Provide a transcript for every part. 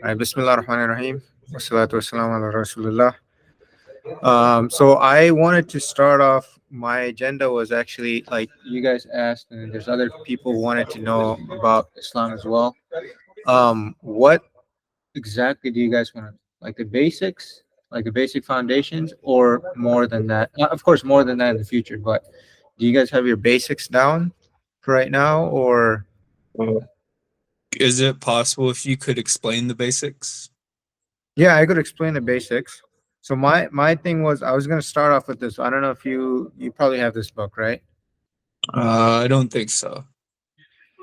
Right, Bismillah ar-Rahman ar-Rahim. Wassalatu wassalamu ala Rasulullah. So I wanted to start off. My agenda was actually like you guys asked, and there's other people wanted to know about Islam as well. What exactly do you guys want to like the basics, like the basic foundations, or more than that? Of course, more than that in the future. But do you guys have your basics down for right now, or? Uh, Is it possible if you could explain the basics? Yeah, I could explain the basics. So my thing was I was gonna start off with this. I don't know if you probably have this book, right? I don't think so.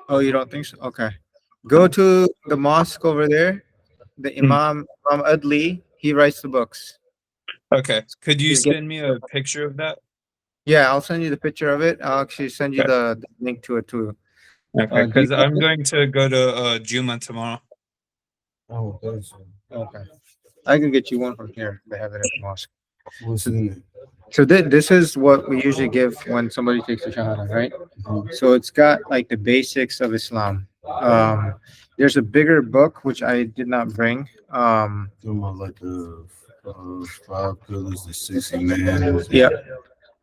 Oh, you don't think so? Okay. Go to the mosque over there. The Hmm. Imam Adly, he writes the books. Okay. Could you He's get, send me a picture of that? yeah, I'll send you the picture of it. I'll actually send you Okay. the link to it too. Okay. Do you Because have I'm it? going to go to Juma tomorrow. Oh, those. Okay. I can get you one from here. They have it at the mosque. What's in it? So this is what we usually give when somebody takes the shahada, right? So it's got like the basics of Islam. There's a bigger book which I did not bring. Talking about like the five pillars, the six commands. Yeah,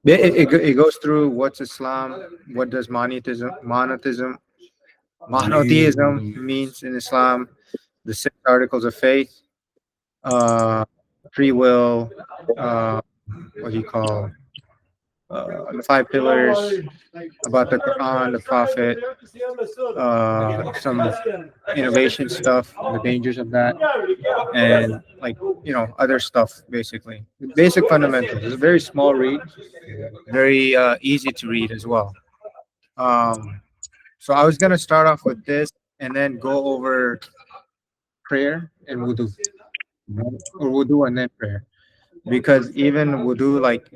it goes through what's Islam, what does monotheism means in Islam, the six articles of faith, uh, free will, uh, what do you call the five pillars, about the Quran, the Prophet, some innovation stuff, the dangers of that, and like other stuff. Basically, basic fundamentals. It's a very small read, very easy to read as well. Um, so I was gonna start off with this and then go over prayer and wudu, or wudu and then prayer, because even wudu, like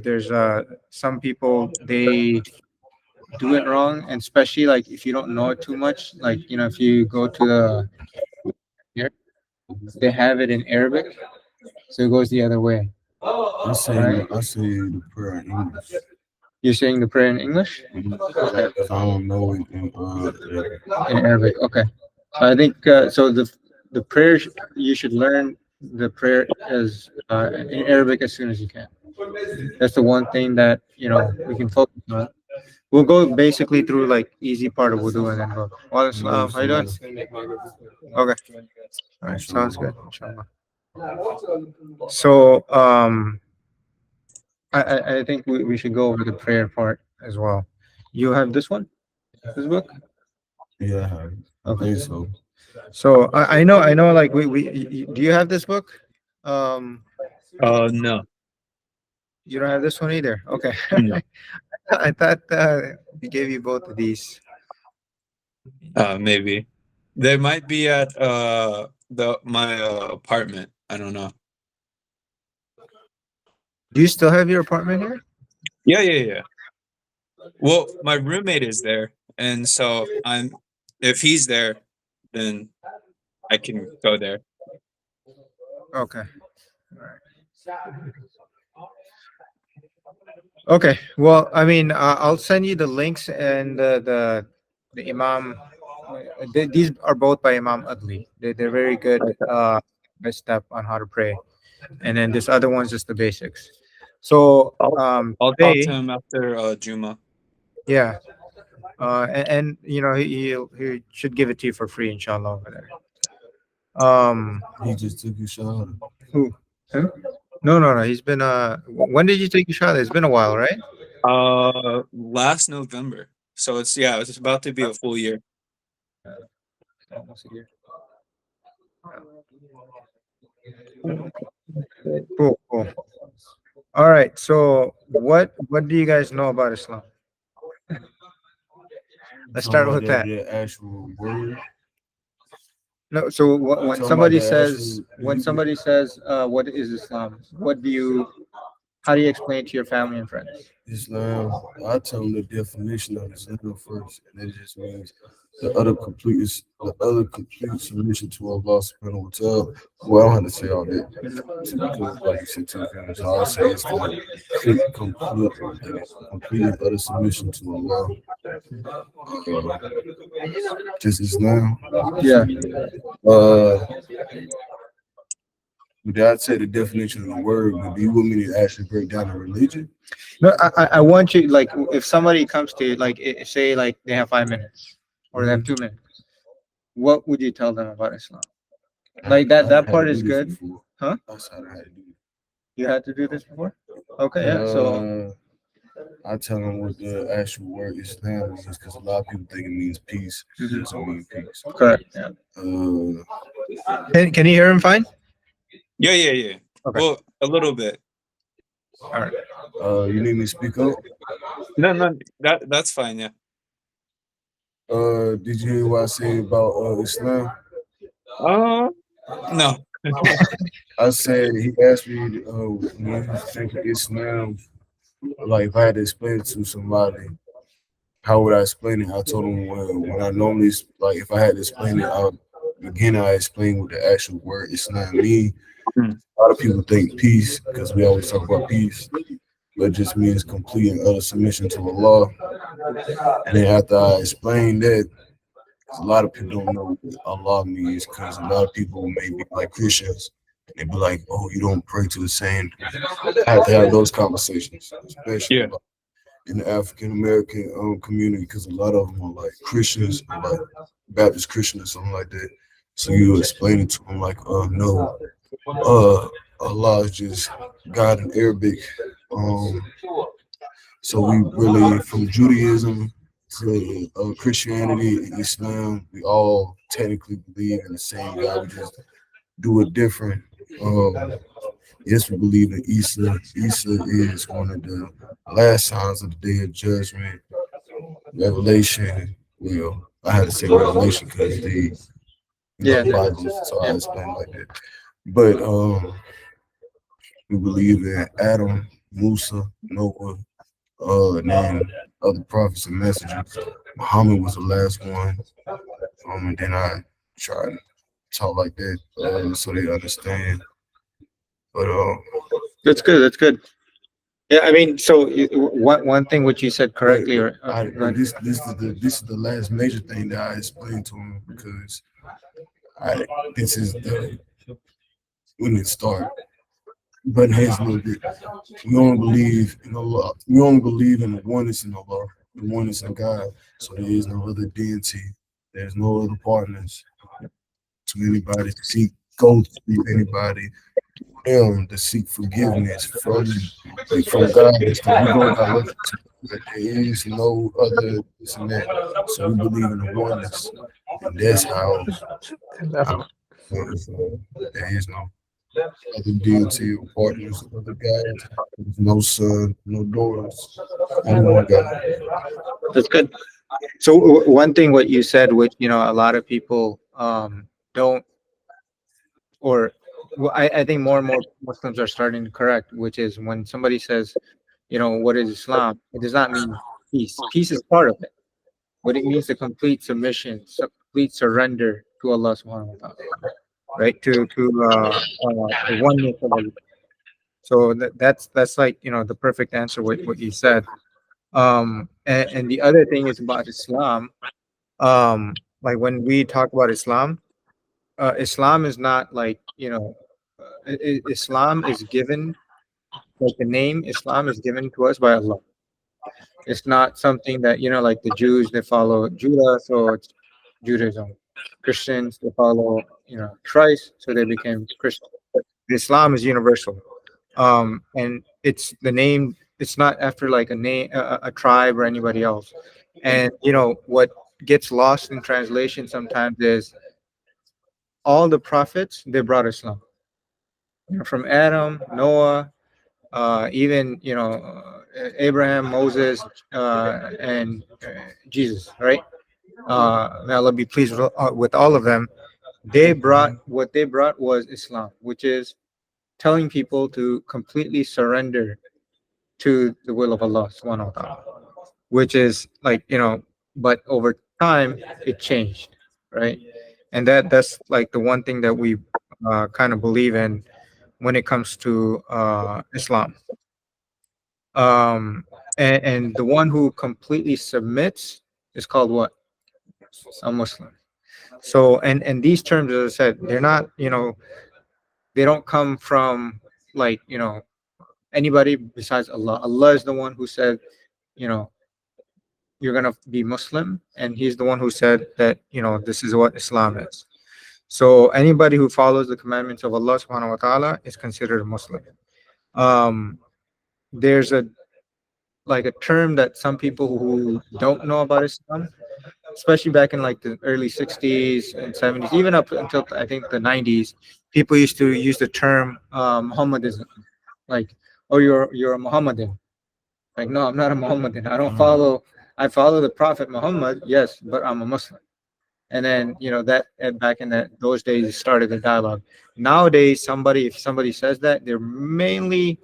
there's some people they do it wrong, and especially like if you don't know it too much, like if you go to the here, they have it in Arabic, so it goes the other way. Right? I say the prayer in English. You're saying the prayer in English? Okay. 'Cause I don't know it in In Arabic. Okay. So I think so. The prayer you should learn the prayer as in Arabic as soon as you can. That's the one thing that we can focus on. We'll go basically through like easy part of wudu and then go. Well, how you doing? Okay. All right. Sounds good. Inshallah. So I think we should go over the prayer part as well. You have this one, this book. Yeah, I have it. I Okay. think so. So I know. Like do you have this book? Um, No. you don't have this one either. Okay. No. I thought we gave you both of these. Maybe. They might be at my apartment. I don't know. Do you still have your apartment here? Yeah. Well, my roommate is there, and so if he's there, then I can go there. Okay. All right. Okay. Well, I mean, I'll send you the links and the Imam. These are both by Imam Adli. They're very good. Step on how to pray, and then this other one's just the basics. So I'll talk to today, him after Juma. yeah, and he should give it to you for free, inshallah, over there. He just took his shot. Who? Him? No. He's been. When did you take your shot? It's been a while, right? Last November. So it's about to be a full year. Almost a year. Cool. All right. So what do you guys know about Islam? Let's start with that. The actual word. No. So when Talking about somebody the says actual- what is Islam? How do you explain it to your family and friends? Islam, I tell them the definition of Islam first, and it just means the other complete submission to Allah subhanahu wa ta'ala. Well, I don't have to say all that. Because, like you said, to the finish, all I say is complete utter submission to Allah. Just Islam. Yeah. But I'd say the definition of the word, but do you want me to actually break down the religion? No, I want you, like, if somebody comes to you, like, say like they have 5 minutes or they have 2 minutes, what would you tell them about Islam? Like that part is good, huh? That's how I had to do You had to do this before. Okay, it. yeah. So I tell them what the actual word Islam means because a lot of people think it means peace. It doesn't mean peace. correct. Yeah. Can you hear him fine? Yeah. Okay. Well, a little bit. All right. You need me to speak up? No, that's fine. Yeah. Did you hear what I said about Islam? Uh, no. I said he asked me when you think of Islam, like if I had to explain it to somebody, how would I explain it? I told him when I normally like if I had to explain it, I explain what the actual word Islam means. Mm. A lot of people think peace because we always talk about peace, but it just means complete and utter submission to Allah. And then after I explain that, 'cause a lot of people don't know what Allah means because a lot of people may be like Christians. They be like, "Oh, you don't pray to the same." I have to have those conversations, especially Yeah. like in the African American community, because a lot of them are like Christians, or like Baptist Christian or something like that. So you explain it to them like, no, Allah is just God in Arabic. Um, so we really from Judaism to Christianity and Islam, we all technically believe in the same God. We just do it different. Um, yes, we believe in Isa. Isa is one of the last signs of the Day of Judgment. Revelation. Well, I had to say Revelation because the Yeah. Bible, so I explain like that. But we believe in Adam, Musa, Noah, and then other prophets and messengers. Muhammad was the last one. And then I try to talk like that so they understand. But That's good. That's good. Yeah, I mean, so one thing which you said correctly, or go ahead. this is the last major thing that I explained to him because this is the when it started. But here's a little bit. We don't believe in Allah. We don't believe in the oneness in Allah, the oneness in God. So there is no other deity. There's no other partners to anybody to seek, go to anybody, them to seek forgiveness from God. So we go by looking to that there is no other this and that. So we believe in the oneness. And that's how there is no other deity or partners of other gods. There's no son, no daughters, only one God. That's good. So one thing what you said, which a lot of people don't, or I think more and more Muslims are starting to correct, which is when somebody says, what is Islam? It does not mean peace. Peace is part of it. What it means, the complete submission, complete surrender to Allah Subhanahu wa Taala, right? To the oneness of Allah. So that's like the perfect answer what you said. And the other thing is about Islam. Like when we talk about Islam, Islam is not like Islam is given, like the name Islam is given to us by Allah. It's not something that like the Jews, they follow Judah, so it's Judaism. Christians, they follow Christ, so they became Christian. Islam is universal, and it's the name. It's not after like a name, a tribe, or anybody else. And what gets lost in translation sometimes is all the prophets, they brought Islam. From Adam, Noah, even Abraham, Moses, and Jesus, right? May Allah be pleased with all of them. What they brought was Islam, which is telling people to completely surrender to the will of Allah Subhanahu wa Taala, which is like but over time it changed, right? And that's like the one thing that we kind of believe in when it comes to Islam. And the one who completely submits is called what? A Muslim. So and these terms, as I said, they're not, they don't come from, like, anybody besides Allah. Allah is the one who said, you know you're gonna be Muslim, and He's the one who said that, this is what Islam is. So anybody who follows the commandments of Allah subhanahu wa ta'ala is considered a Muslim. um there's a like a term that some people who don't know about Islam, especially back in like the early 60s and 70s, even up until I think the 90s, people used to use the term Muhammadism. Like, oh, you're a Muhammadan. Like, no, I'm not a Muhammadan. I follow the Prophet Muhammad, yes, but I'm a Muslim. And then, that, and back in those days, it started the dialogue. Nowadays, if somebody says that, they're mainly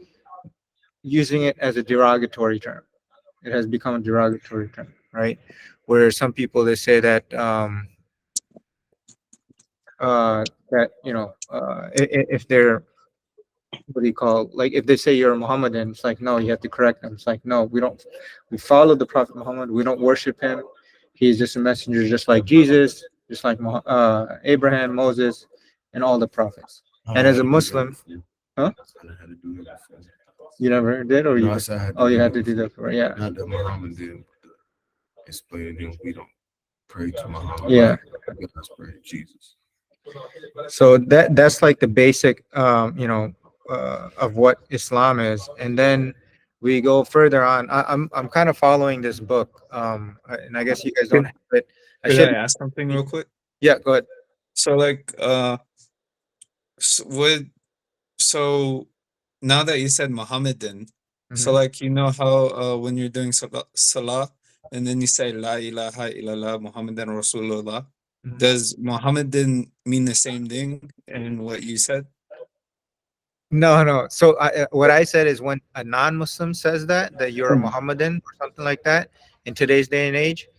using it as a derogatory term. It has become a derogatory term, right? Where some people, they say that, if they're, what do you call, like, if they say you're a Muhammadan, it's like, no, you have to correct them. It's like, no, we follow the Prophet Muhammad. We don't worship him. He's just a messenger, just like Jesus, just like Abraham, Moses, and all the prophets. And as a Muslim, huh? I had to do that before. You never did, or No, you? I said I had to Oh, you do had that to do that for, yeah. Not that Muhammad did, but explaining them we don't pray to Muhammad. Yeah. We just pray to Jesus. So that's like the basic, of what Islam is. And then we go further on. I'm kind of following this book, and I guess you guys don't Could, have it. I could should. I ask something real quick? Yeah, go ahead. So like would so now that you said Muhammadan, so Mhm. like how when you're doing salah and then you say La ilaha illallah Muhammadan Rasulullah, Mhm. does Muhammadan mean the same thing in what you said? No, no. So what I said is, when a non-Muslim says that you're a Muhammadan or something like that in today's day and age,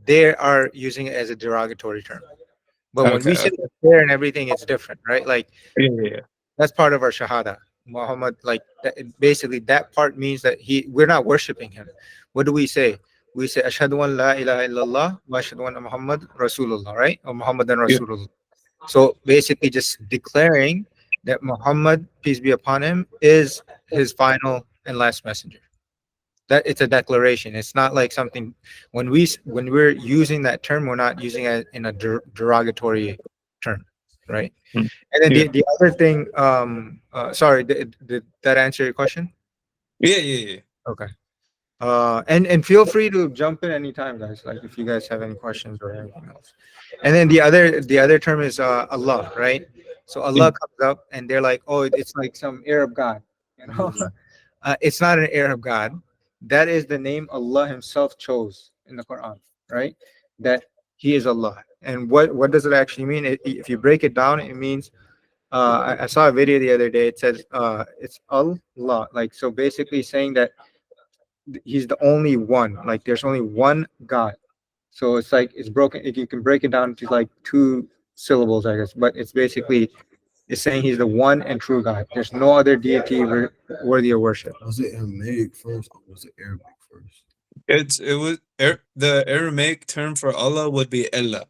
they are using it as a derogatory term. But when Okay, we say okay. the prayer and everything, it's different, right? Like, Yeah, yeah, that's part of our shahada. Muhammad, like that, basically that part means that we're not worshiping him. What do we say? We say ashhadu an la ilaha illallah wa ashhadu anna Muhammad Rasulullah, right? Or Muhammadan yeah. Rasulullah. So basically just declaring that Muhammad, peace be upon him, is his final and last messenger. That it's a declaration. It's not like something, when we're using that term, we're not using it in a derogatory term, right? Mm. And then Yeah. the other thing, sorry, did that answer your question? Yeah, yeah, yeah. Okay. And feel free to jump in anytime, guys. Like, if you guys have any questions or anything else. And then the other term is Allah, right? So Yeah. Allah comes up, and they're like, oh, it's like some Arab god, you know? It's not an Arab god. That is the name Allah Himself chose in the Quran, right? That He is Allah. And what does it actually mean? If you break it down, it means, I saw a video the other day. It says, it's Allah. Like, so basically saying that he's the only one. Like, there's only one God. So it's like, it's broken. If you can break it down to like two syllables, I guess. But it's basically, it's saying he's the one and true God. There's no other deity worthy of worship. Was it Aramaic first or was it Arabic first? It was the Aramaic term for Allah would be Allah.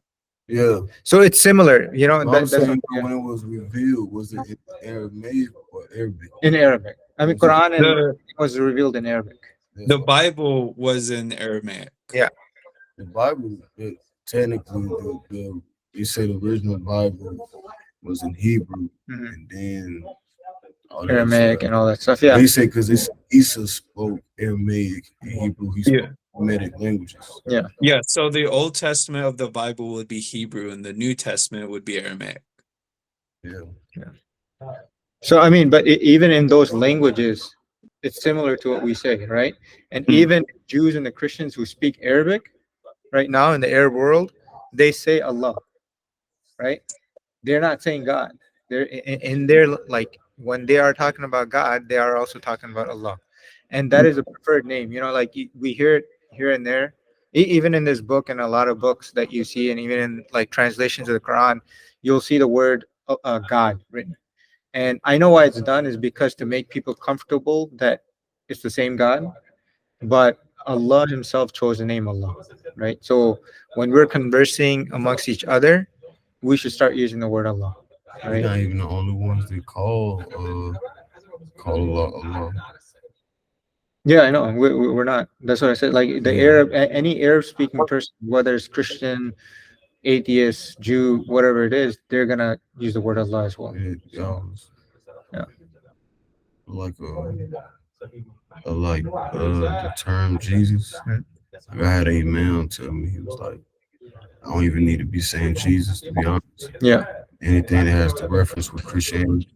Yeah. So it's similar, you know. I'm That's saying yeah, when it was revealed, was it in Aramaic or Arabic? in Arabic. I mean, Was it- Quran and The was revealed in Arabic. That's the why. Bible was in Aramaic. Yeah. The Bible, technically, the you say the original Bible was in Hebrew, Mhm. and then all that Aramaic stuff. and all that stuff. Yeah. They say because Isa spoke Aramaic and Hebrew, he spoke Yeah. Semitic languages. Yeah. Yeah, so the Old Testament of the Bible would be Hebrew and the New Testament would be Aramaic. Yeah. So I mean, but even in those languages, it's similar to what we say, right? And Mm. even Jews and the Christians who speak Arabic right now in the Arab world, they say Allah, right? They're not saying God. They're in their, like, when they are talking about God, they are also talking about Allah, and that is a preferred name. You know, like, we hear it here and there, even in this book and a lot of books that you see, and even in like translations of the Quran, you'll see the word God written. And I know why it's done is because to make people comfortable that it's the same God, but Allah Himself chose the name Allah, right? So when we're conversing amongst each other, we should start using the word Allah, We're right? not even the only ones that call Allah. Yeah, I know. We're not. That's what I said. Like the Yeah. Arab, any Arab speaking person, whether it's Christian, atheist, Jew, whatever it is, they're gonna use the word Allah as well. So, yeah. Like the term Jesus. Like I had a man tell me, he was like, I don't even need to be saying Jesus, to be honest. Yeah. Anything that has to reference with Christianity,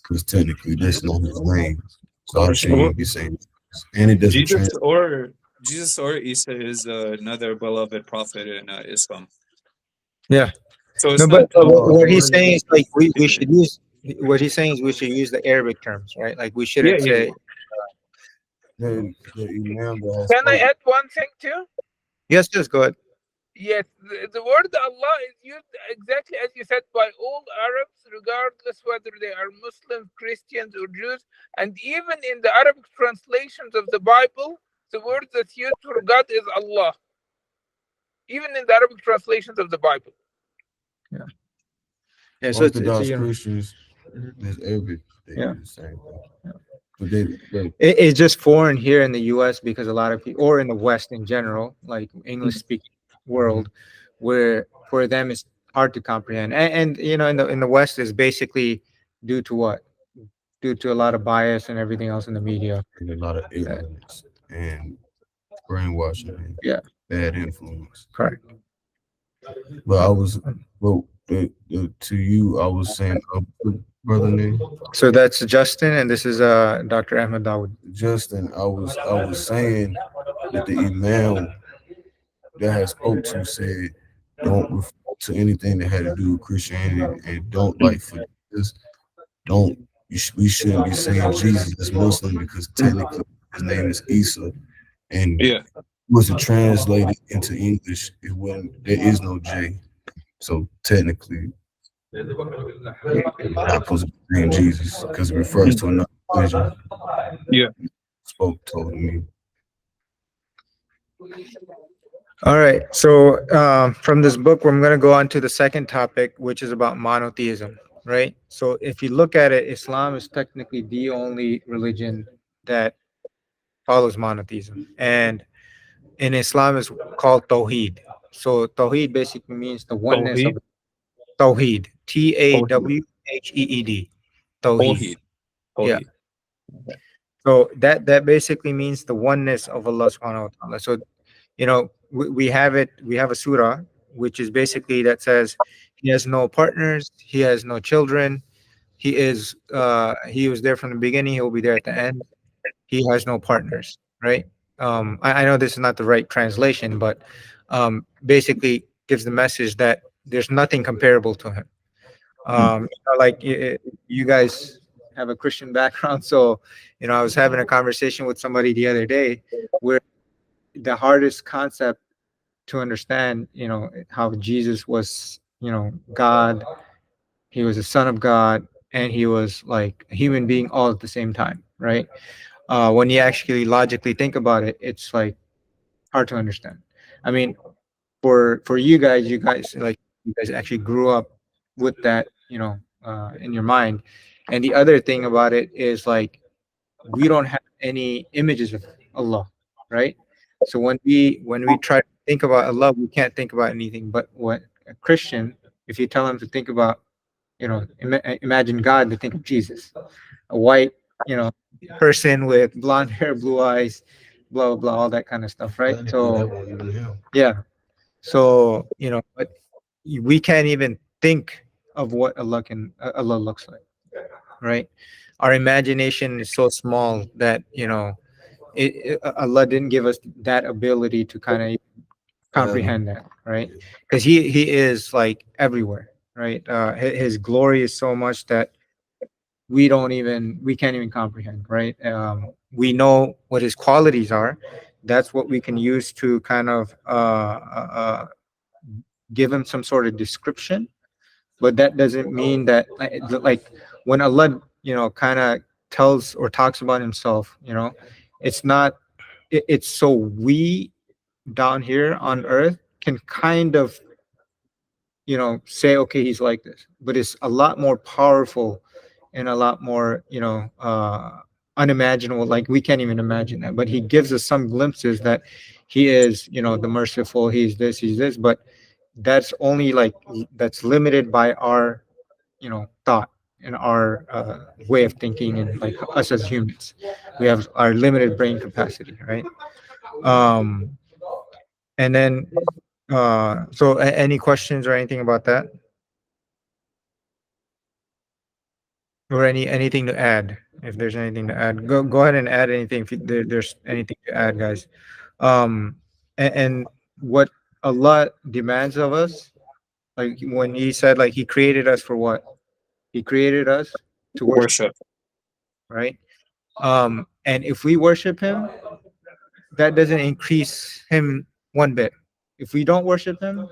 because technically that's not his name. So I shouldn't even be saying Jesus. And it doesn't Jesus translate. or Jesus or Isa is another beloved prophet in Islam. Yeah. So it's No, not but just what he's one saying is like we should thing. use what he's saying is we should use the Arabic terms, right? Like we Yeah, shouldn't yeah, say The imam that has Can I spoken, add one thing too? yes, just go ahead. Yes, the word Allah is used exactly as you said by all Arabs, regardless whether they are Muslims, Christians, or Jews. And even in the Arabic translations of the Bible, the word that's used for God is Allah. Even in the Arabic translations of the Bible. Yeah, so Orthodox you know, Christians, Mhm. there's Arabic, they Yeah. do the same thing. Yeah. But they it's just foreign here in the U.S. because a lot of people, or in the West in general, like English speaking world, where for them it's hard to comprehend. And you know, in the West is basically due to what? Due to a lot of bias and everything else in the media. and a lot of ignorance and brainwashing and Yeah. bad influence. Correct. But I was, well, to you, I was saying, brother name So that's Justin, and this is Dr. Ahmed Dawood. Justin. I was saying that the imam that had spoke to said, don't refer to anything that had to do with Christianity, and don't like for this, don't we shouldn't be saying Jesus as Muslim because technically his name is Isa, and yeah. was it translated into English? It wasn't. There is no J, so technically not supposed to be named Jesus because it refers to another religion. Yeah. Told me. All right. So from this book, we're going to go on to the second topic, which is about monotheism, right? So if you look at it, Islam is technically the only religion that follows monotheism. And in Islam is called Tawheed. So Tawheed basically means the oneness Tawheed. of Tawheed. Tawheed. Tawheed. Tawheed. Yeah. Tawheed. So that basically means the oneness of Allah subhanahu wa ta'ala. So you know, we have it, we have a surah which is basically that says he has no partners, he has no children, he was there from the beginning, he will be there at the end, he has no partners, right? I know this is not the right translation, but basically gives the message that there's nothing comparable to him. Like you guys have a Christian background, so you know I was having a conversation with somebody the other day where the hardest concept to understand, you know, how Jesus was, you know, God, he was a son of God, and he was like a human being all at the same time, right? When you actually logically think about it, it's like hard to understand. I mean, for you guys like you guys actually grew up with that, you know, in your mind. And the other thing about it is like we don't have any images of Allah, right? So when we try to think about Allah, we can't think about anything but what a Christian, if you tell them to think about, you know, imagine God, they think of Jesus, a white, you know, person with blonde hair, blue eyes, blah blah blah, all that kind of stuff, right? So yeah, so you know, but we can't even think of what Allah looks like, right? Our imagination is so small that you know Allah didn't give us that ability to kind of comprehend that, right? Because he is like everywhere, right? His glory is so much that we can't even comprehend, right? We know what his qualities are. That's what we can use to kind of give him some sort of description, but that doesn't mean that like when Allah, you know, kind of tells or talks about himself, you know, it's not it's so we down here on earth can kind of say, okay, he's like this, but it's a lot more powerful and a lot more, unimaginable. Like we can't even imagine that. But he gives us some glimpses that he is, the merciful. He's this, but that's only like that's limited by our, thought and our way of thinking, and like us as humans, we have our limited brain capacity, right? Um, and then, so any questions or anything about that? Or anything to add? If there's anything to add, go ahead and add anything. If there's anything to add, guys. And what Allah demands of us, like when He said, like He created us for what? He created us to worship, Worship. right? And if we worship Him, that doesn't increase Him one bit. If we don't worship Him,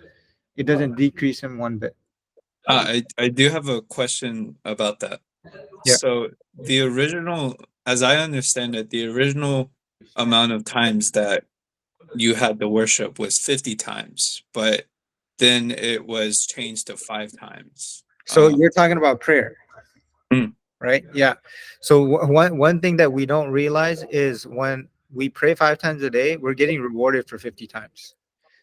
it doesn't decrease Him one bit. I do have a question about that. Yeah. So the original, as I understand it, the original amount of times that you had to worship was 50 times, but then it was changed to 5 times. So you're talking about prayer. Mm. Right? Yeah. So one thing that we don't realize is when we pray 5 times a day, we're getting rewarded for 50 times.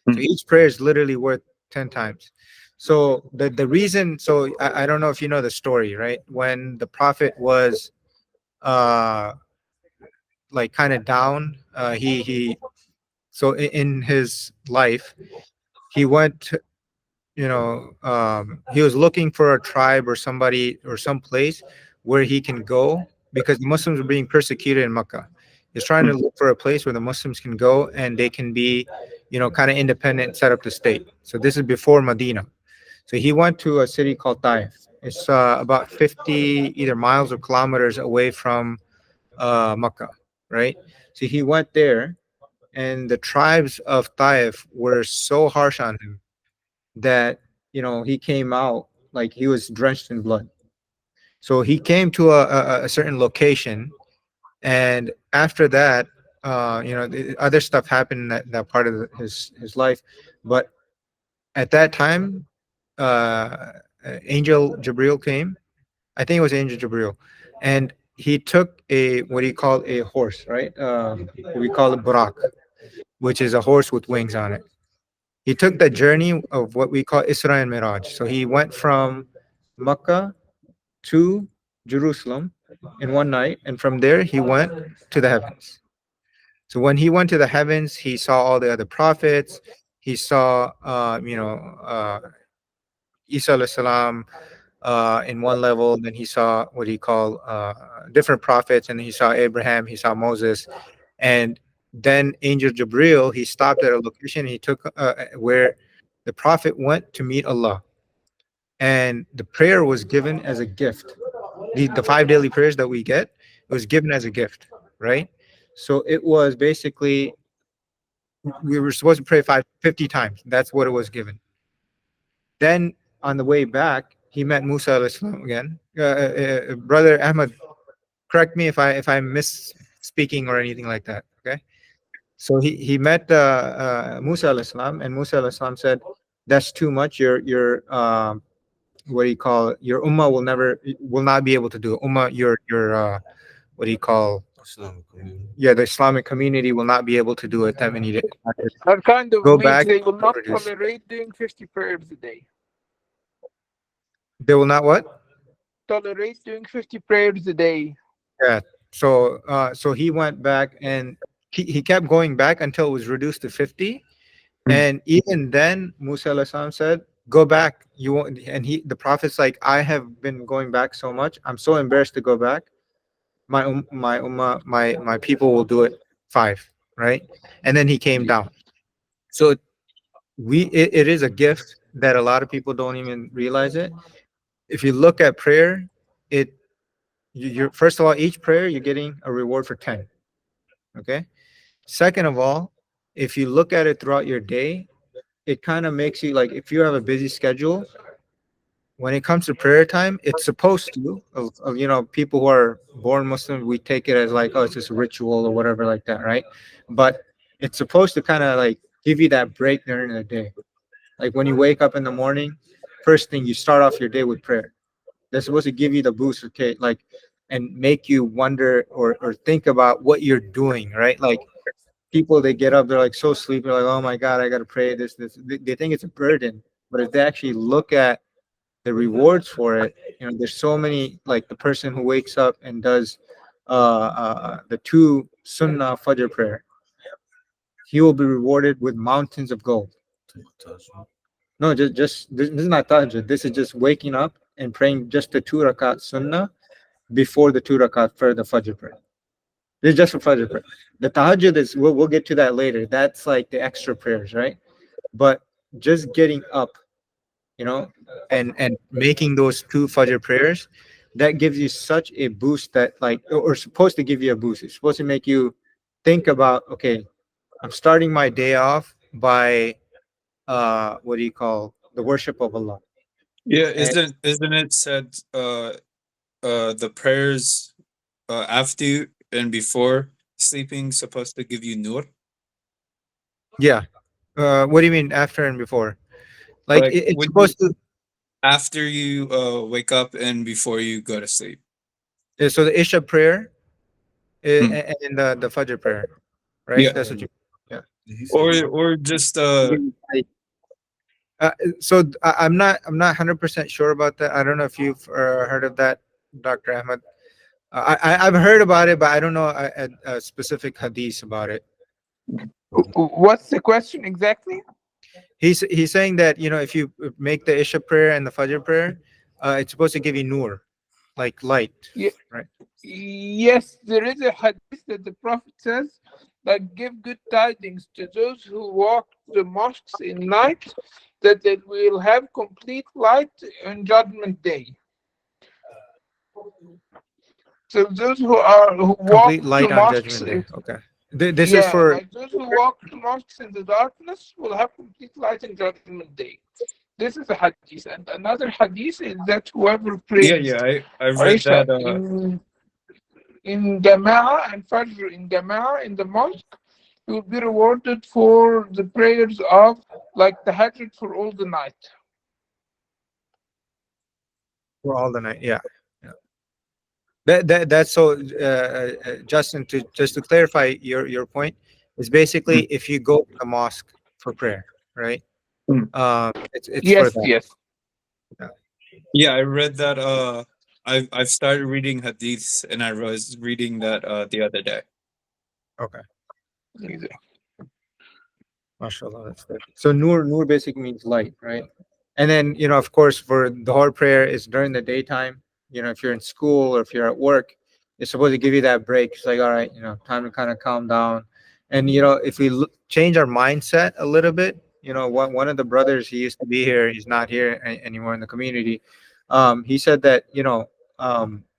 So Mm. each prayer is literally worth 10 times. So the reason, so I don't know if you know the story, right? When the prophet was uh like kind of down, he so in his life, he went, he was looking for a tribe or somebody or some place where he can go, because the Muslims were being persecuted in Mecca. He's trying to Mm. look for a place where the Muslims can go and they can be, kind of independent, set up the state. So this is before Medina. So he went to a city called Taif. It's about 50 either miles or kilometers away from Mecca, right? So he went there, and the tribes of Taif were so harsh on him that he came out like he was drenched in blood. So he came to a certain location, and after that, the other stuff happened in that part of his life. But at that time, Angel Jabril came. I think it was Angel Jabril, and he took a what he called a horse, right? We call it burak, which is a horse with wings on it. He took the journey of what we call Isra and Miraj. So he went from Mecca to Jerusalem in one night, and from there he went to the heavens. So when he went to the heavens, he saw all the other prophets. He saw, Isa alayhi salam in one level. Then he saw what he called different prophets, and he saw Abraham. He saw Moses, and then Angel Jabril. He stopped at a location. He took where the prophet went to meet Allah, and the prayer was given as a gift. The 5 daily prayers that we get, it was given as a gift, right? So it was basically, we were supposed to pray 50 times. That's what it was given. Then on the way back, he met Musa alayhi salam again. Brother Ahmad, correct me if I'm misspeaking or anything like that. Okay. So he met Musa alayhi salam, and Musa alayhi salam said, "That's too much. Your what do you call it? Your ummah will not be able to do it. Ummah, your what do you call? Islamic community. Yeah, the Islamic community will not be able to do it that many days. That kind of Go means back. they will not Reduce. tolerate doing 50 prayers a day. They will not what? Tolerate doing 50 prayers a day. Yeah. So he went back, and he kept going back until it was reduced to 50. Mm. And even then, Musa alayhi salam said, "Go back. You won't." And the prophet's like, "I have been going back so much. I'm so embarrassed to go back. My ummah, my people will do it 5, right?" And then he came down. So it is a gift that a lot of people don't even realize it. If you look at prayer, you're first of all, each prayer you're getting a reward for 10. Okay. Second of all, if you look at it throughout your day, it kind of makes you, like, if you have a busy schedule, when it comes to prayer time, it's supposed to, people who are born Muslim, we take it as like, oh, it's just a ritual or whatever like that, right? But it's supposed to kind of like give you that break during the day. Like when you wake up in the morning, first thing you start off your day with prayer. That's supposed to give you the boost, okay, like, and make you wonder or think about what you're doing, right? Like people, they get up, they're like so sleepy, like, oh my God, I gotta pray this. They think it's a burden, but if they actually look at the rewards for it, there's so many. Like the person who wakes up and does the two sunnah fajr prayer, he will be rewarded with mountains of gold. No, just this is not tahajjud. This is just waking up and praying just the two rakat sunnah before the two rakat for the fajr prayer. This is just for fajr prayer. The tahajjud is, we'll get to that later. That's like the extra prayers, right? But just getting up, and making those two fajr prayers, that gives you such a boost, that like, or supposed to give you a boost. It's supposed to make you think about, okay, I'm starting my day off by what do you call, the worship of Allah. Yeah, And isn't it said the prayers after and before sleeping supposed to give you nur? yeah, what do you mean after and before? Like Like it's would you, supposed to. after you wake up and before you go to sleep? So the Isha prayer, Hmm. and the Fajr prayer, right? Yeah. That's what you. Yeah. He said, Or just So I'm not 100% sure about that. I don't know if you've heard of that, Dr. Ahmed. I've heard about it, but I don't know a specific hadith about it. What's the question exactly? He's saying that, if you make the Isha prayer and the Fajr prayer, it's supposed to give you nur, like light, Yeah. right? Yes, there is a hadith that the Prophet says, like, give good tidings to those who walk the mosques in night, that they will have complete light on Judgment Day. So those who walk Complete to light on mosques, Judgment Day. Okay. This is yeah, for. like those who walk to mosques in the darkness will have complete light on Judgment Day. This is a hadith, and another hadith is that whoever prays I read Isha that in Jama'ah and Fajr in Jama'ah in the mosque, you will be rewarded for the prayers of, like, the Tahajjud for all the night. For all the night, yeah. That's so, Justin, to just to clarify your point, is basically if you go to the mosque for prayer, right? Hmm. It's for Yes, that. yes. yeah, I read that I've started reading hadiths and I was reading that the other day. Okay. Mashallah, that's good. So nur basically means light, right? And then, of course, for the whole prayer is during the daytime. If you're in school or if you're at work, it's supposed to give you that break. It's like, all right, time to kind of calm down. And if we change our mindset a little bit, one of the brothers, he used to be here. He's not here anymore in the community. He said that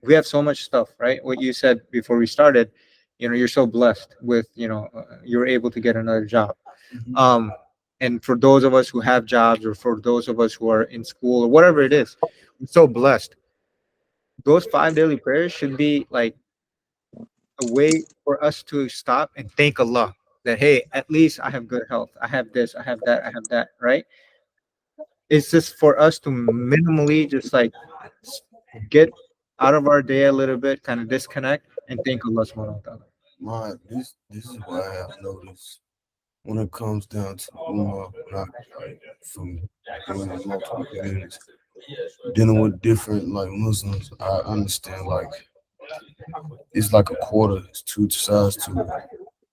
we have so much stuff, right? What you said before we started, you're so blessed with you're able to get another job. And for those of us who have jobs, or for those of us who are in school or whatever it is, we're so blessed. Those 5 daily prayers should be like a way for us to stop and thank Allah that, hey, at least I have good health, I have this, I have that, I have that, right? It's just for us to minimally just like get out of our day a little bit, kind of disconnect and thank Allah subhanahu wa ta'ala. this is what I have noticed when it comes down to not from being in multiple communities, dealing with different like Muslims. I understand like it's like a quarter, it's two sides to it.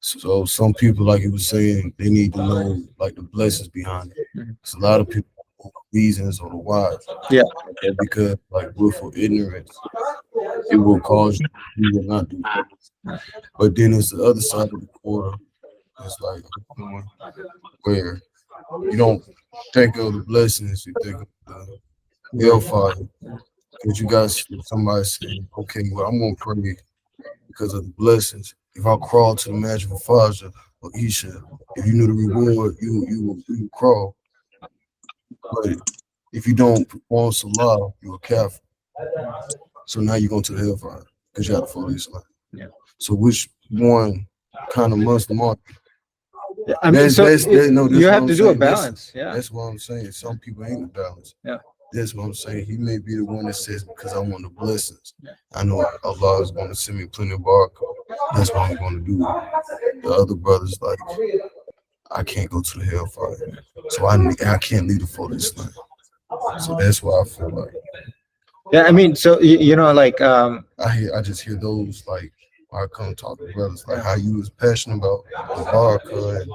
So some people, like you were saying, they need to know like the blessings behind it. It's a lot of people reasons or the why. Yeah. And because like willful ignorance, it will cause you to not do that. But then it's the other side of the quarter. It's like where you don't think of the blessings, you think of the hellfire. Because you guys, somebody saying, okay, well, I'm gonna pray because of the blessings. If I crawl to the Maghrib and Isha or Isha, if you knew the reward, you would crawl. But if you don't perform Salah, you're a kafir. So now you're going to the hellfire because you have to follow Islam. Yeah. So which one kind of must mark? I mean, you have to do a balance. Yeah. That's what I'm saying. Some people ain't a balance. Yeah. That's what I'm saying. He may be the one that says, because I want the blessings. I know Allah is going to send me plenty of barakah. That's what I'm going to do. The other brothers, like, I can't go to the hellfire. So I can't leave the fold of Islam. So that's why I feel like Yeah, I mean, so like I just hear those like when I come talk to brothers, like how you was passionate about the barakah and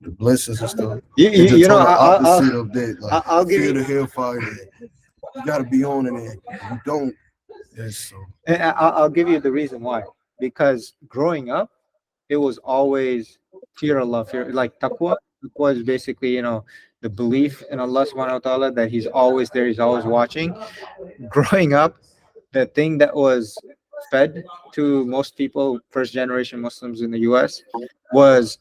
the blessings and stuff. you, It's you, the you know total I'll, opposite of that. Like I'll give fear you the hellfire. You gotta be on it. And if you don't, that's so. I'll give you the reason why. Because growing up, it was always fear Allah, fear like taqwa. Taqwa is basically, the belief in Allah subhanahu wa ta'ala that He's always there, He's always watching. Growing up, the thing that was fed to most people, first generation Muslims in the US, was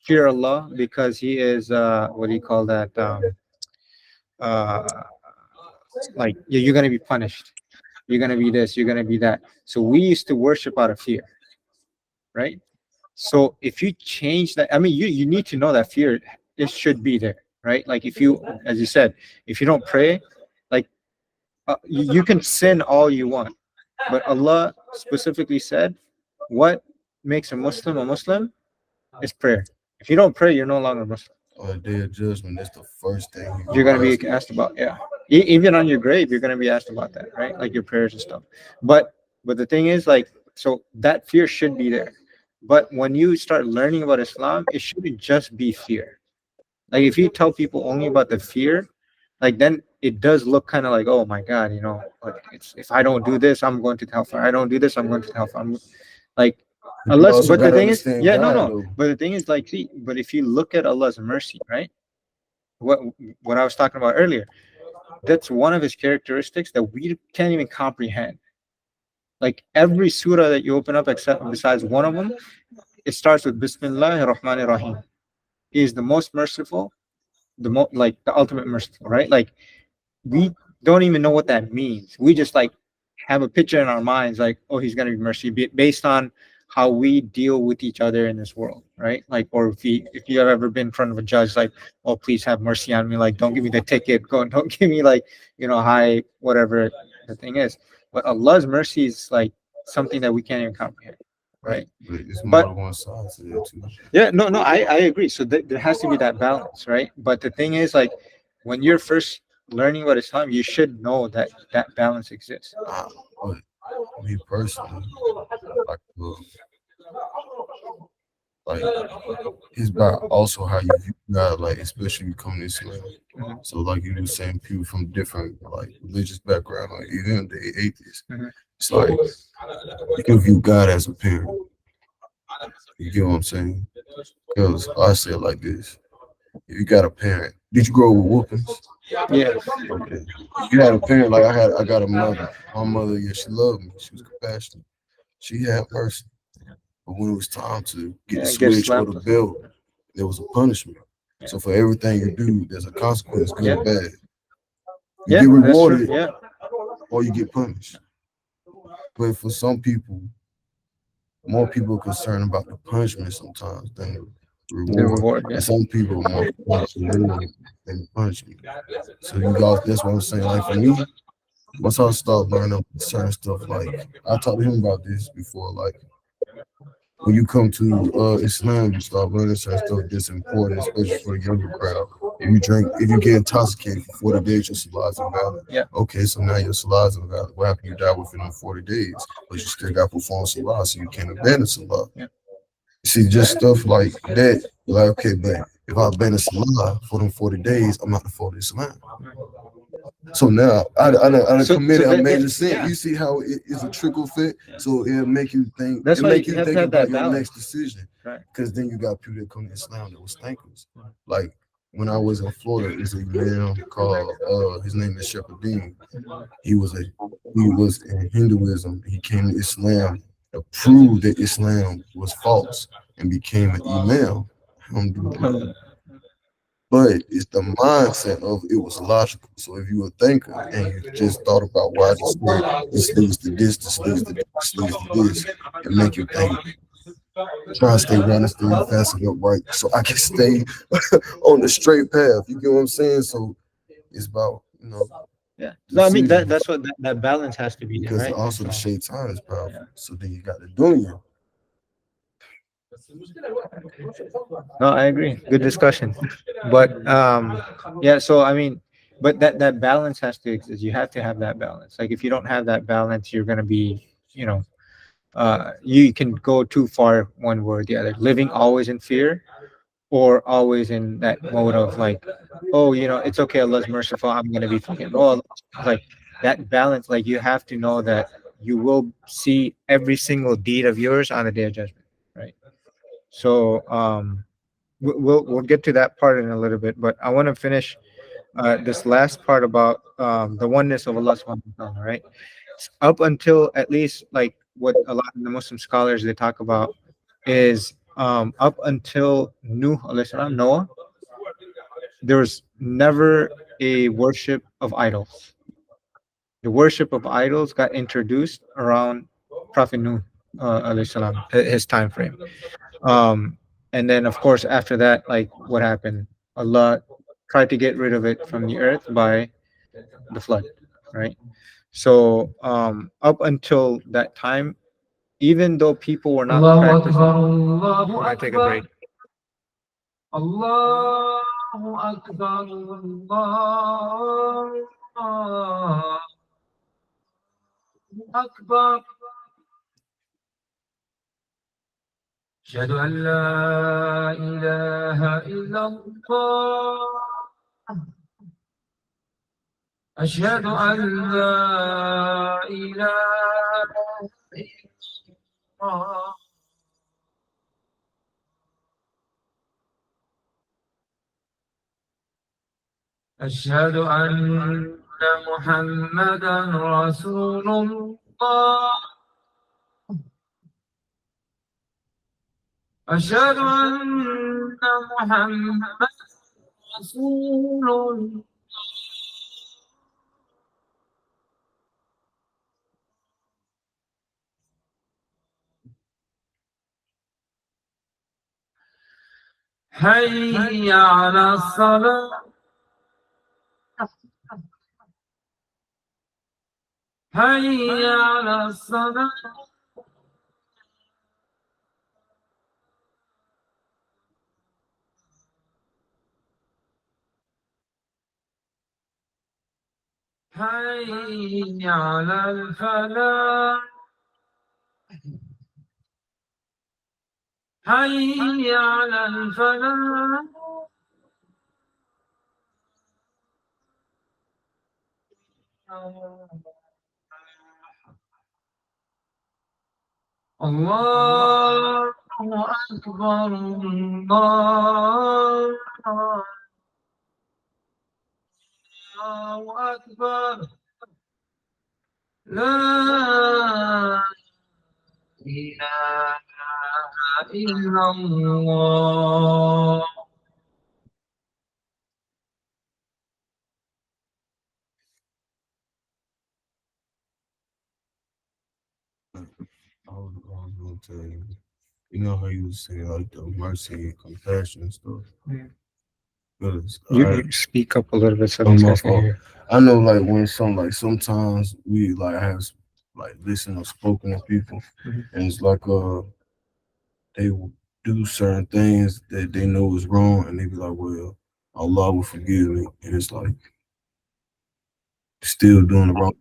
fear Allah, because He is what do you call that? Uh, like you're gonna be punished. You're gonna be this. You're gonna be that. So we used to worship out of fear, right? So if you change that, I mean, you need to know that fear, it should be there, right? Like if you, as you said, if you don't pray, like you can sin all you want, but Allah specifically said, what makes a Muslim is prayer. If you don't pray, you're no longer Muslim. On a day of judgment, that's the first thing You're gonna ask. be asked about, yeah. Even on your grave, you're gonna be asked about that, right? Like your prayers and stuff. But the thing is, like, so that fear should be there. But when you start learning about Islam, it shouldn't just be fear. Like if you tell people only about the fear, like then it does look kind of like, oh my God, like it's, if I don't do this, I'm going to hellfire. I don't do this, I'm going to hellfire. Like But you unless, also but the gotta thing is, understand yeah, no, God no. though. But the thing is, like, see, but if you look at Allah's mercy, right? What what I was talking about earlier, that's one of his characteristics that we can't even comprehend. Like every surah that you open up, except besides one of them, it starts with Bismillah ar-Rahman ar-Rahim. He is the most merciful, like the ultimate merciful, right? Like we don't even know what that means. We just like have a picture in our minds, like, oh, he's gonna be mercy, based on how we deal with each other in this world, right? Like, or if you have ever been in front of a judge, like, oh, please have mercy on me, like, don't give me the ticket, go, don't give me like, high, whatever the thing is. But Allah's mercy is like something that we can't even comprehend, right? But it's more But than one side to that too. yeah, no, no, I agree. So there has to be that balance, right? But the thing is, like, when you're first learning about Islam, you should know that that balance exists. But me personally, like, like it's about also how you view God, like especially you coming to Islam. Mhm. So like you were saying, people from different like religious background, like even the atheists, Mhm. it's like you can view God as a parent. You get what I'm saying? Because I say it like this: if you got a parent, did you grow up with whoopings? Yeah. Okay. You had a parent like I got a mother. My mother, yeah, she loved me. She was compassionate. She had mercy. But when it was time to get the Yeah, get switch or slapped. the belt, there was a punishment. So for everything you do, there's a consequence, good Yeah. or bad. You Yeah, get that's true. rewarded Yeah. or you get punished. But for some people, more people are concerned about the punishment sometimes than the The reward. reward. Yeah. And some people are more concerned with the reward than the punishment. So you guys, that's what I'm saying. Like for me, once I start learning certain stuff, like I talked to him about this before, like when you come to Islam, you start learning certain stuff that's important, especially for the younger crowd. If you get intoxicated for 40 days, your salah is invalid. Yeah. Okay, so now your salah is invalid. What happened? You die within them 40 days, but you still got to perform salah, so you can't abandon salah. Yeah. See, just stuff like that. Like, okay, but if I abandon salah for them 40 days, I'm not the fault of Islam. So now I committed a major sin. yeah. You see how it is a trickle effect. So it'll make you think. That's It'll why make you you have to think have about that your balance. next decision. Right. Because then you got people that come to Islam that was thinkers. Like when I was in Florida, there's a man called his name is Shaykh Adly. He was in Hinduism. He came to Islam to prove that Islam was false and became an imam. Alhamdulillah. But it's the mindset of it was logical. So if you were a thinker and you just thought about why this leads to this, this leads to this, this leads to this, it make you think, try to stay running, stay fast and upright so I can stay on the straight path. You get what I'm saying? So it's about Yeah. the No, I mean season, that's what that balance has to be there, because right? also the So shaitan is powerful. yeah. So then you got the dunya. No, I agree. Good discussion. But yeah, so I mean, but that balance has to exist. You have to have that balance. Like if you don't have that balance, you're gonna be, you know, you can go too far one way or the other. Living always in fear, or always in that mode of like, oh, it's okay, Allah's merciful, I'm gonna be forgiven. Oh, like that balance. Like you have to know that you will see every single deed of yours on the day of judgment, right? So we'll get to that part in a little bit, but I want to finish this last part about the oneness of Allah subhanahu wa ta'ala, right? Up until at least like what a lot of the Muslim scholars they talk about is up until Nuh alayhi salam, Noah, there was never a worship of idols. The worship of idols got introduced around Prophet Nuh alayhi salam, his time frame. Um, and then of course after that, like what happened? Allah tried to get rid of it from the earth by the flood, right? So up until that time, even though people were not الله practicing, أكبر الله we're gonna take a أكبر break. الله أكبر الله أكبر أشهد أن لا إله إلا الله أشهد أن لا إله إلا الله أشهد أن محمدا رسول الله أشهد أن محمدا رسول الله حي على الصلاة حي على الصلاة حي على الفلاح حي على الفلاح الله أكبر الله أكبر لا إله إلا الله I was gonna tell you, how you was saying like the mercy and compassion and stuff. Yeah. Because You speak up a little bit so oh, these my guys can fault. hear. I know like when sometimes we like have like listen or spoken to people, Mhm. and it's like they will do certain things that they know is wrong, and they be like, well, Allah will forgive me, and it's like still doing the wrong.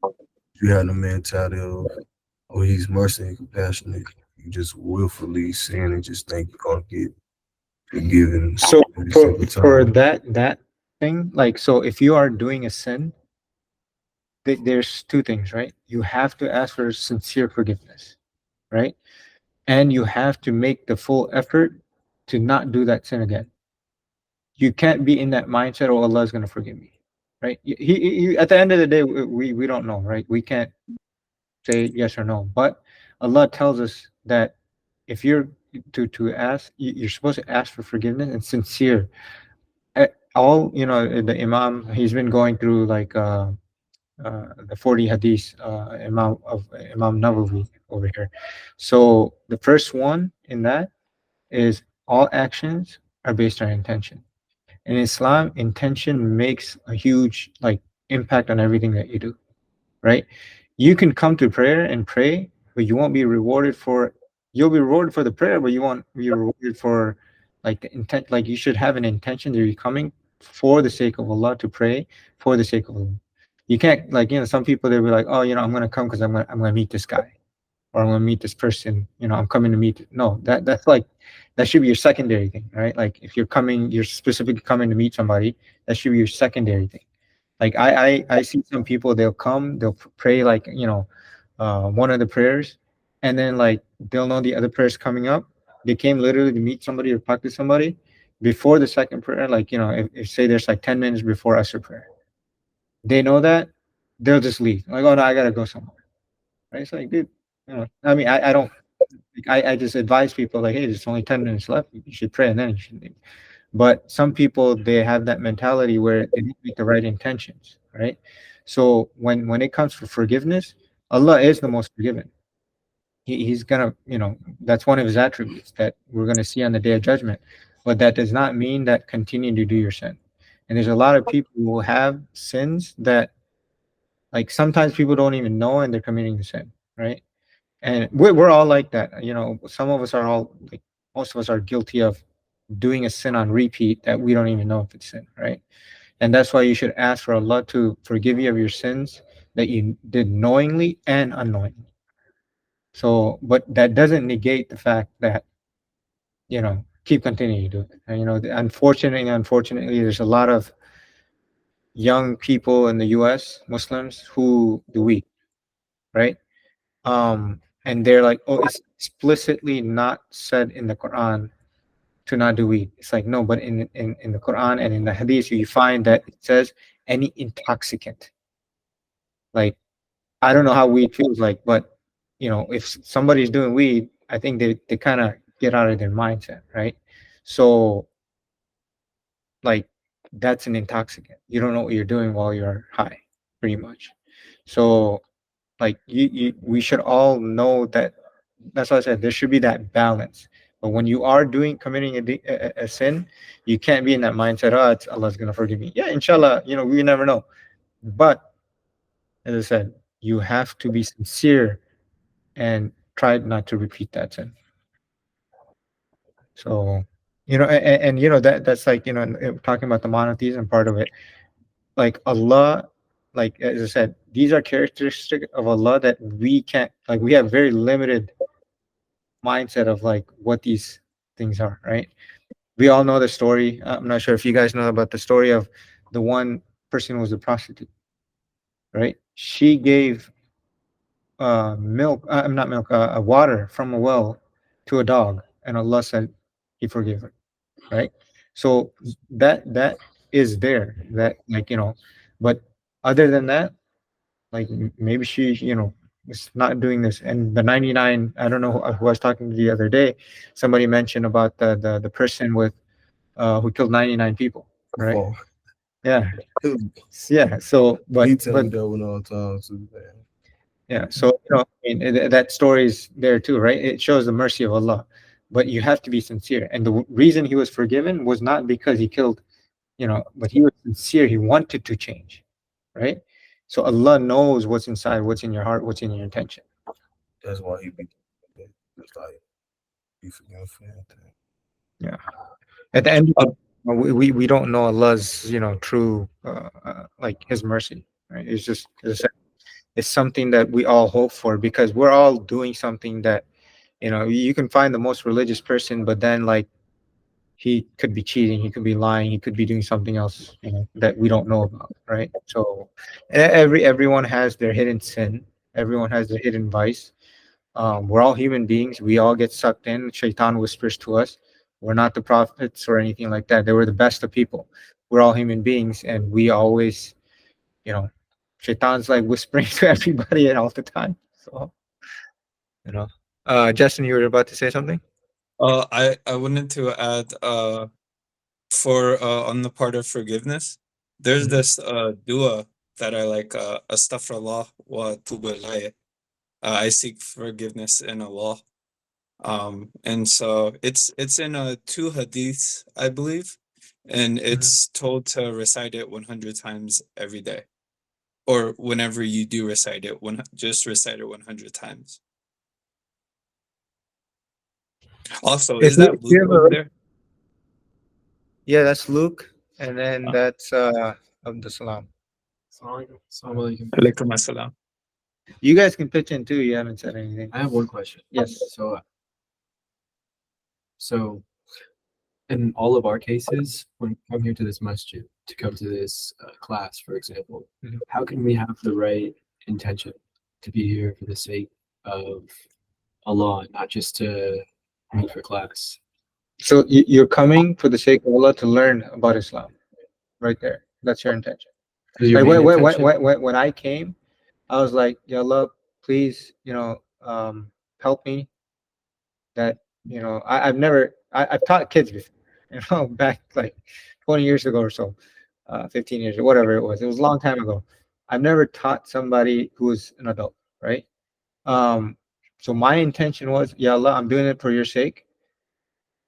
You had the mentality of, oh, he's mercy and compassionate. You just willfully sin and just think you're gonna get forgiven So every for single for time. that thing, like, so if you are doing a sin, there's two things, right? You have to ask for sincere forgiveness, right? And you have to make the full effort to not do that sin again. You can't be in that mindset, oh, Allah is going to forgive me, right? At the end of the day, we don't know, right? We can't say yes or no, but Allah tells us that if you're to ask, you're supposed to ask for forgiveness and sincere. All, the Imam, he's been going through like the 40 hadith, Imam Nawawi over here. So the first one in that is all actions are based on intention. In Islam, intention makes a huge like impact on everything that you do, right? You can come to prayer and pray, but you won't be rewarded for. You'll be rewarded for the prayer, but you won't be rewarded for like the intent. Like you should have an intention that you're coming for the sake of Allah to pray for the sake of Allah. You can't like some people they'll be like, oh I'm gonna come because I'm gonna meet this guy or I'm gonna meet this person. I'm coming to meet. No, that's like that should be your secondary thing, right? Like if you're specifically coming to meet somebody, that should be your secondary thing. Like I see some people they'll come, they'll pray like one of the prayers, and then like they'll know the other prayers coming up. They came literally to meet somebody or talk to somebody before the second prayer. Like if say there's like 10 minutes before Asr prayer, they know that they'll just leave. Like oh no, I gotta go somewhere. Right? It's like dude, I mean I don't. I just advise people like, hey, there's only 10 minutes left. You should pray and then you should leave. But some people they have that mentality where they don't make the right intentions, right? So when it comes to forgiveness, Allah is the most forgiving. He's gonna, that's one of his attributes that we're gonna see on the day of judgment. But that does not mean that continue to do your sin. And there's a lot of people who will have sins that like sometimes people don't even know and they're committing the sin, right? And we're all like that. Some of us are all like most of us are guilty of doing a sin on repeat that we don't even know if it's sin, right? And that's why you should ask for Allah to forgive you of your sins that you did knowingly and unknowingly. So, but that doesn't negate the fact that keep continuing to do it. And unfortunately, there's a lot of young people in the U.S. Muslims who do weed, right? And they're like, oh, it's explicitly not said in the Quran to not do weed. It's like no, but in the Quran and in the Hadith, you find that it says any intoxicant. Like I don't know how weed feels like, but if somebody's doing weed, I think they kind of get out of their mindset, right? So like that's an intoxicant. You don't know what you're doing while you're high, pretty much. So like we should all know that. That's why I said there should be that balance. But when you are committing a sin, you can't be in that mindset. Oh, Allah's gonna forgive me. Yeah, inshallah. We never know. But as I said, you have to be sincere and try not to repeat that sin. So and that's like talking about the monotheism part of it. Like Allah, like as I said, these are characteristics of Allah that we can't like. We have very limited mindset of like what these things are, right? We all know the story. I'm not sure if you guys know about the story of the one person who was a prostitute, right? She gave milk, I'm not milk, water from a well to a dog, and Allah said He forgave her, right? So that is there. That like but other than that, like maybe she is not doing this. And the 99, I don't know who I was talking to the other day. Somebody mentioned about the person with who killed 99 people, right? Oh, Yeah, yeah. So he but tell me that one all the time too, man. yeah, so I mean that story is there too, right? It shows the mercy of Allah, but you have to be sincere. And the reason he was forgiven was not because he killed, but he was sincere. He wanted to change, right? So Allah knows what's inside, what's in your heart, what's in your intention. That's why he be it's like he forgive for anything. Yeah. At the end, we don't know Allah's true like His mercy, right? It's just as I said, it's something that we all hope for because we're all doing something that you can find the most religious person, but then like he could be cheating, he could be lying, he could be doing something else that we don't know about, right? So everyone has their hidden sin, everyone has their hidden vice. We're all human beings, we all get sucked in. Shaitan whispers to us. We're not the prophets or anything like that. They were the best of people. We're all human beings, and we always Shaitan's like whispering to everybody and all the time. So you know Justin, you were about to say something. I wanted to add for on the part of forgiveness, there's this dua that I like, astaghfirullah wa tubu ilayh. I seek forgiveness in Allah. And so it's in two hadiths, I believe. and it's told to recite it 100 times every day, or whenever you do recite it, just recite it 100 times. Also, If is that you Luke have over there? Yeah, that's Luke, and then Ah. that's Abdul Salam. Alaikum assalam. You guys can pitch in too. You haven't said anything. I have one question. Yes. So in all of our cases, when we come here to this masjid to come to this class, for example, Mhm. how can we have the right intention to be here for the sake of Allah, not just to meet for class? So you're coming for the sake of Allah to learn about Islam, right there. That's your intention. Is your Like main when, intention? when I came, I was like, Ya Allah, please, help me. That I've never I've taught kids before, back like 20 years ago or so, 15 years or whatever it was. It was a long time ago. I've never taught somebody who was an adult, right? So my intention was, Ya Allah, I'm doing it for your sake.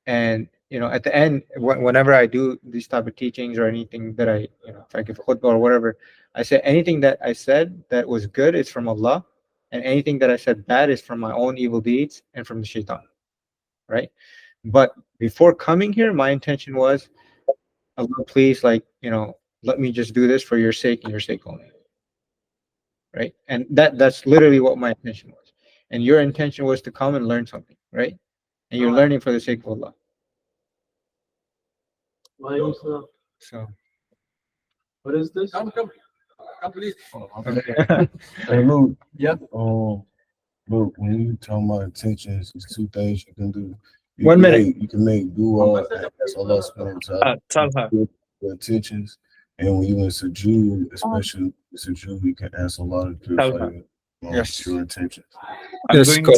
And at the end, whenever I do these type of teachings or anything that if I give khutbah or whatever, I say anything that I said that was good is from Allah, and anything that I said bad is from my own evil deeds and from the shaitan, right? But before coming here, my intention was, Allah, please, let me just do this for your sake and your sake only, right? And that's literally what my intention was. And your intention was to come and learn something, right? And you're learning for the sake of Allah. So, What is this? Hey, Luke. Yep. Luke, when you talking about intentions, there's two things you can do. 1 minute. You can make dua, and that's Allah subhanahu wa Talha. the intentions. And when you in sujood, especially sujood, you can ask Allah to purify Talha. your Yes. true intentions. Yes, go.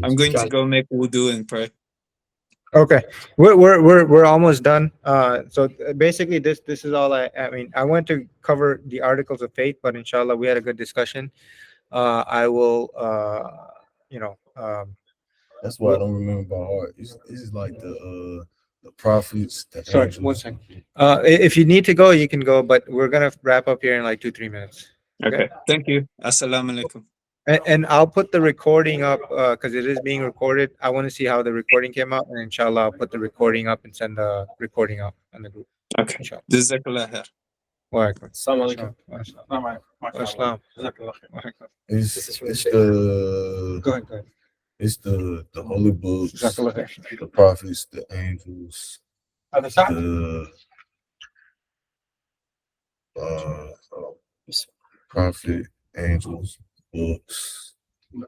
I'm going to go make wudu and pray. Okay, we're almost done. So basically, this is all. I mean, I want to cover the articles of faith, but inshallah, we had a good discussion. I will, That's why I don't remember by heart. This is like the prophets, the sorry, angels. 1 second. If you need to go, you can go, but we're gonna wrap up here in like 2-3 minutes. Okay. Thank you. Assalamu alaikum. And I'll put the recording up because it is being recorded. I want to see how the recording came out, and inshallah, I'll put the recording up and send the recording out on the group. Okay. Inshallah. Jazakallah khair. Wa alaikum. Assalamu Assalam. It's the Go ahead. it's the holy books, Jazakallah khair. the prophets, the angels, the prophet, angels, books. You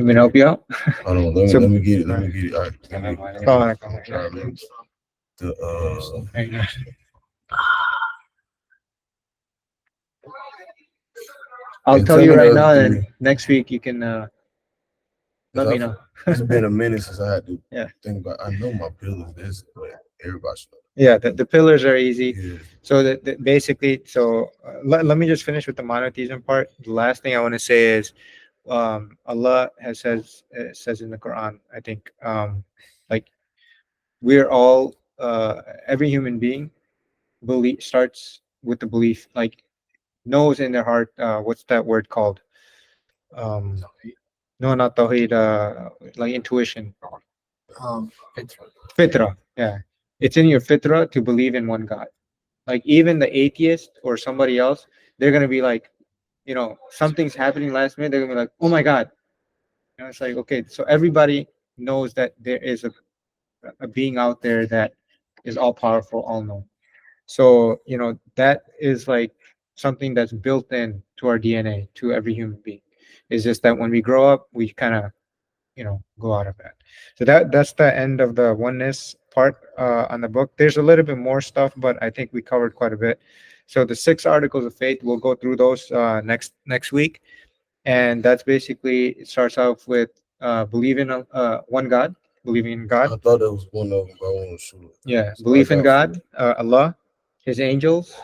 mean help you out? Hold on, let me get it. All right, I'll And tell tell you me right the now, other and three. next week you can let me know. It's been a minute since I had to Yeah. think about. I know my pillars, this, but everybody should know. Yeah, the pillars are easy. Yeah. So that basically, let me just finish with the monotheism part. The last thing I want to say is, Allah says in the Quran, I think, like we're all, every human being starts with the belief, like knows in their heart, what's that word called? No, not tawheed, like intuition. Fitra, yeah. It's in your fitra to believe in one God. Like even the atheist or somebody else, they're gonna be like, something's happening last minute. They're gonna be like, oh my God. It's like, okay, so everybody knows that there is a being out there that is all powerful, all known. So that is like something that's built in to our DNA, to every human being. It's just that when we grow up, we kind of go out of that. So that's the end of the oneness part on the book. There's a little bit more stuff, but I think we covered quite a bit. So the 6 articles of faith, we'll go through those next week, and that's basically, it starts off with believing in one God, believing in God. I thought that was one of them, but I wasn't sure. Yeah, So belief I in got God, Allah, His angels,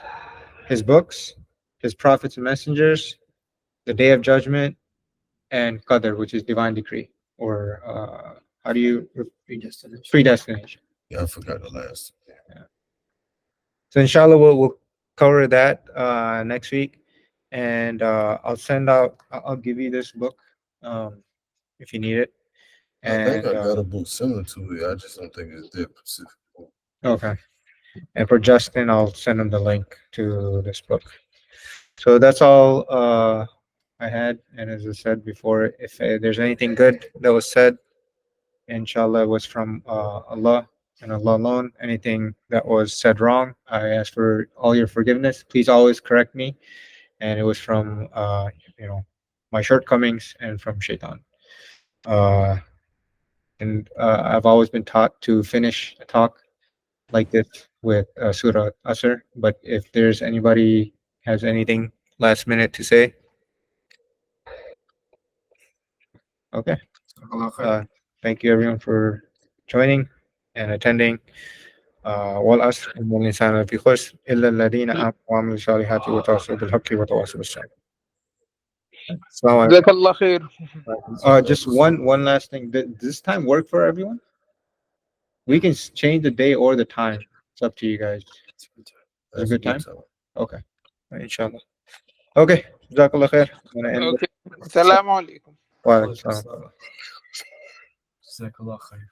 His books, His prophets and messengers, the Day of Judgment, and Qadr, which is divine decree, or how do you predestination. Yeah, I forgot the last. So inshallah, we'll cover that next week, and I'll send out. I'll give you this book if you need it. I think And I got a book similar to it. I just don't think it's that specific. okay. And for Justin, I'll send him the link to this book. So that's all I had. And as I said before, if there's anything good that was said, inshallah, it was from Allah and Allah alone. Anything that was said wrong, I ask for all your forgiveness. Please always correct me. And it was from, my shortcomings and from Shaitan. Uh, and I've always been taught to finish a talk like this with Surah Asr. But if there's anybody has anything last minute to say, okay. Thank you everyone for joining and attending. والعصر إن الإنسان لفي خسر إلا الذين آمنوا وعملوا الصالحات وتواصوا بالحق وتواصوا بالصبر. جزاك الله خير. Just one last thing. Does this time work for everyone? We can change the day or the time. It's up to you guys. It's a good time. Okay, inshallah. Okay, jazakallah khair. I'm gonna end Okay. Assalamu alaikum. it. Wa alaikum salam. Jazakallah khair.